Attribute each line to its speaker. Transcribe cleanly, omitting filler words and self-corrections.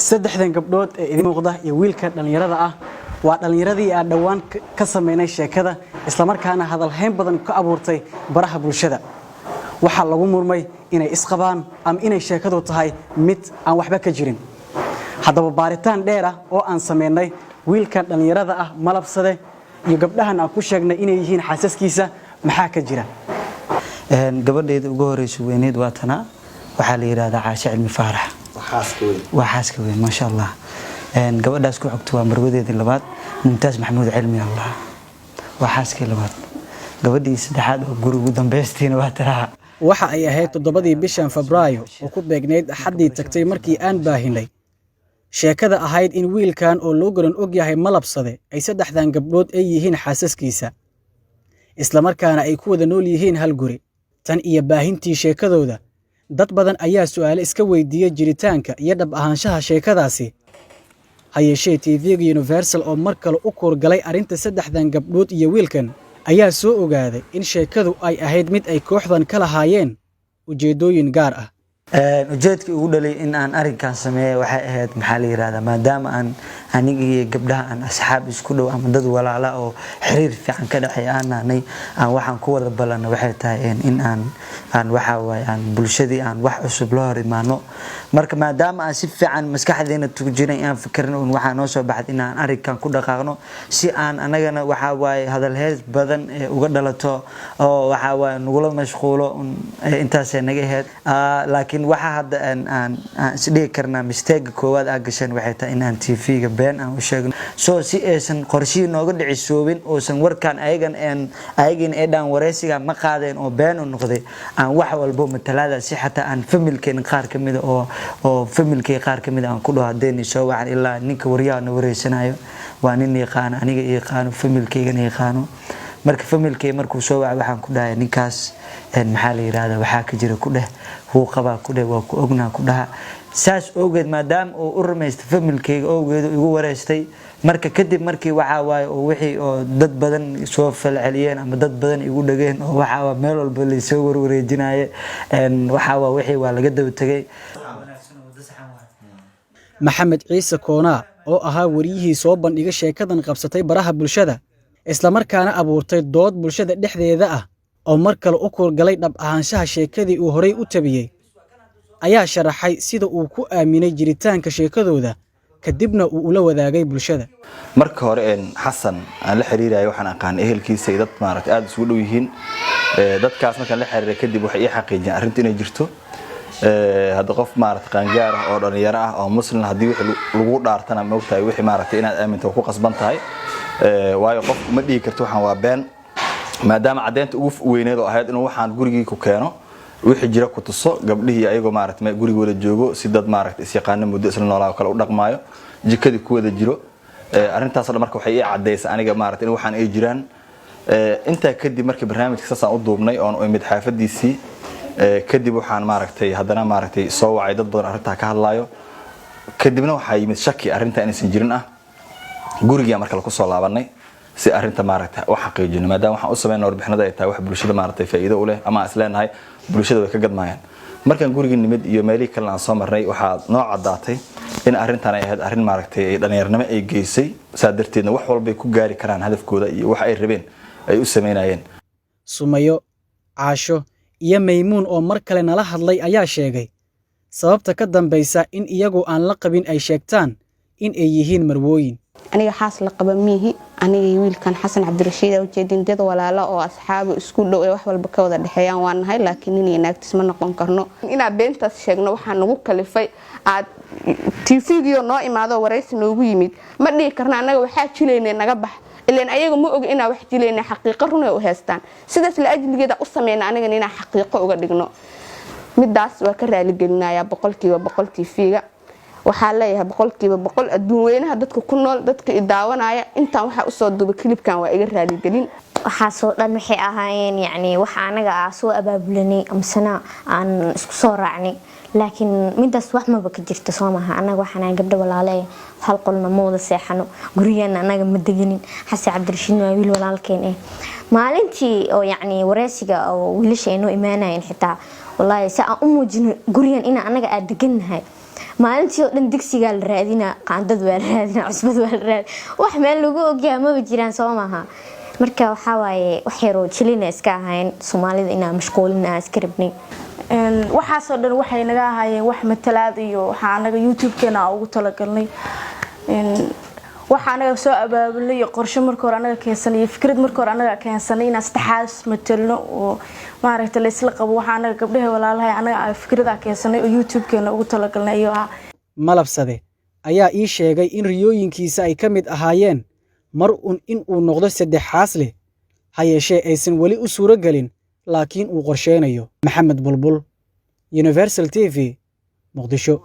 Speaker 1: saddexdan gabdhood ee idin muuqda iyo wiilka dhalinyarada ah waa dhalinyaradii aan dhawaan ka sameynay sheekada isla markaana hadal hayn badan ka abuurtay baraha bulshada waxa lagu murmay inay isqabaan ama inay sheekadu tahay mid aan waxba ka jirin haddaba baaritaan dheer ah oo aan sameynay wiilkan dhalinyarada ah malabsade iyo gabdhahan aan ku sheegnay inay yihiin xaasaskiisa maxaa ka jira
Speaker 2: gabadheeda ugu horeysa weyneed waa tana waxa la yiraahdaa Caasha Cilmi Faarax وحاسك وين ما شاء الله قبل داس كوحكت ومرودي اللبات ممتاز محمود علمي الله وحاسك اللبات قبل دي سدحاد وجرو قدام بيستين واتراها
Speaker 1: waxa ay ahayd 7 bishan Febraayo oo ku beegneyd xadii tagtay markii aan baahinay sheekada ahayd in wiilkan oo loo garan og yahay malabsade ay saddexdan gabdhood ay yihiin xaasaskiisa isla markaana ay ku wada nool yihiin hal guri tan iyo baahintii sheekadooda dad badan ayaa su'aalo iska weydiiyay jiritaanka iyo dhab ahaanshaha sheekadaasi hayeeshee TV-ga Universal oo mar kale u koorgalay arinta saddexdan gabdhood iyo wiilkan ayaa soo ogaaday in sheekadu ay ahayd mid ay kooxdan kala haayeen ujeedooyin gaar ah
Speaker 2: ujeedkii ugu dhalay in aan arinkan sameeyo waxay ahayd maxaa la yiraahdaa maadaama aan aniga iyo gabdhaha aan asxaab isku dhow ama dad walaalo oo xiriir fiican ka dhaxay aanay aan waxaan ku wada balan waxay tahay in aan waxa way aan bulshadii aan wax cusub loo horimaano marka maadaama aan si fiican maskaxdeena tugu jiray aan fikirno waxa noo soo baxay in aan arinkan ku dhaqaaqno si aan anagana waxa way hadal hees badan uga dhalato oo waxa way nugula mashquulo intaas ay naga ahayd laakiin waxa hadda aan sidii karna mistake koowaad aan gashan waxay tahay in aan TV-ga been aan u sheegno soo si aysan qorshihi nooga dhicisoobin oo san warkan ayagan ay dhan wareysiga ma qaadeen oo been u noqday aan wax walba matalada si xataa aan familkeen qaar kamid oo familkay qaar kamid aan ku dhaadeen soo wacan ilaa ninka wariyana wareysanayo waa nin yaqaan aniga yaqaan familkayga yaqaano marka familkay markuu soo wac waxaan ku dhahay ninkaas maxaa la yiraahdaa waxa ka jira ku dheh huu qaba ku dheh waa ku ognaa ku dhaha saas ogeed maadaama uu u rumaystay familkayga ogeed igu wareystay marka kadib markii waxa waay oo wixii oo dad badan soo falceliyeen ama dad badan igu dhageen oo waxa meel walba la soo warwareejinaaye waxa wixii waa laga daba tagay
Speaker 1: Maxamed Ciise Koona oo ahaa wariyihii soo bandhigay sheekadan qabsatay baraha bulshada isla markaana abuurtay dood bulshada dhexdeeda ah oo mar kale u koorgalay dhab ahaanshaha sheekadii uu horay u tabiyay ayaa sharaxay sida uu ku aaminay jiritaanka sheekadooda kadibna uu ula wadaagay bulshada
Speaker 3: marka hore Xasan aan la xiriiray waxaan aqaan ehelkiisa dad maaragtay aad isugu dhow yihiin dadkaas markaan la xiriiray kadib waxay ii xaqiijiyeen arrinta inay jirto hada qof maaragtay qaangaar ah oo dhalinyaro ah oo muslim hadii wixii lagu dhaartana ma ogtahay wixii maaragtay inaad aaminto ku qasban tahay waayo qof ma dhigi karto waxaan waa been maadaama cadeynta ugu weyneed oo ahayd inuu waxaan gurigii ku keeno wixii jira ku tuso gabdhihii ayagoo maaragtay gurigooda joogo si dad maaragtay is yaqaan muddo isla noolaa kala u dhaqmaayo jikadii ku wada jiro arintaas marka waxay ii cadeysay aniga maaragtay in waxaan ay jiraan inta kadib markii barnaamijka saasaan u duubnay oo mid xaafadiisii kadib waxaan maaragtay haddana maaragtay soo wacay dad badan arinta ka hadlaayo kadibna waxa yimid shaki arinta inaysan jirin ah guriga marka la ku soo laabanay si arinta maaragtay wax xaqiijino maadaama waxaan u sameeyay warbixinada ay tahay wax bulshada maaragtay faa'iido u leh ama asleenahay bulshada way ka gadmayaan markaan guriga nimid iyo meelihii kale aan soo marnay waxa noo cadaatay in arintan ay ahayd arin maaragtay dhalinyarnimo ay geysay saadarteedna wax walba ay ku gaari karaan hadafkooda iyo wax ay rabeen ay u sameynayeen
Speaker 1: Sumayo Caasho iyo Maymuun oo mar kale nala hadlay ayaa sheegay sababta ka dambaysa in iyagu aan la qabin ay sheegtaan in ay yihiin marwooyin
Speaker 4: aniga xaas la qaba mihi aniga wiilkan Xasan Cabdirashiid oo jeedin dad walaalo oo asxaab isku dhow wax walba ka wada dhaxeeyaan waan nahay laakiin inay naagtis ma noqon karno ina beentaas sheegno waxa nagu kalifay aad TV-ga noo imaado wareysi noogu yimid ma dhigi karna anaga waxa jileynay naga bax ileen ayaga ma og inaa wax jileynay xaqiiqo run ay u heestaan sidaas la ajligeeda u sameeyna aniga inaa xaqiiqo uga dhigno midaas waa ka raali gelinayaa 100% TV-ga waxaa leeyahay 100% adduun weynaha dadka ku nool dadka idaawanaya intaan waxa u soo duubay clipkan waa iga raali gelin
Speaker 5: waxa soo dhan waxay ahaayeen yani waxa anaga soo abaabulanay amsana aan isku soo raacnay laakiin midaas wax ma ka jirto Soomaha anaga waxaan gabdho walaalay hal qolna mooda seexano guriyana anaga ma deganin Xasan Cabdirashiid waa wiil walaalkeen maalintii oo yani wareysiga oo wiilasha inoo imaanayeen xitaa wallahi saa u muujin guriyan ina anaga aad deganahay maalintii oo dhan digsigaa la raadinaa qaandad waa la raadinaa cusbad waa la raadinaa wax meel lagu ogyahay maba jiraan soo maaha marka waxaa waaye wax yaroo jilina iska ahayn Soomaalida inaan mashquulina iska rabnay
Speaker 6: waxaasoo dhan waxay naga ahaayeen wax matalaad iyo waxa anaga YouTube-keena ugu talagalnay waxa anaga soo abaabulay qorshe markii hore anaga keensanay fikrad markii hore anaga keensanay in saddexaas matalno oo maaragtay la isla qabo waxa anaga gabdhaha walaalahay anaga fikrada keensanay oo YouTube-keena ugu talagalnay iyo
Speaker 1: Malabsade ayaa ii sheegay in riyooyinkiisa ay ka mid ahaayeen mar in uu noqdo saddexaas leh ha yeeshee aysan weli u suuro galin laakiin uu qorsheynayo. Maxamed Bulbul, Universal TV, Muqdisho.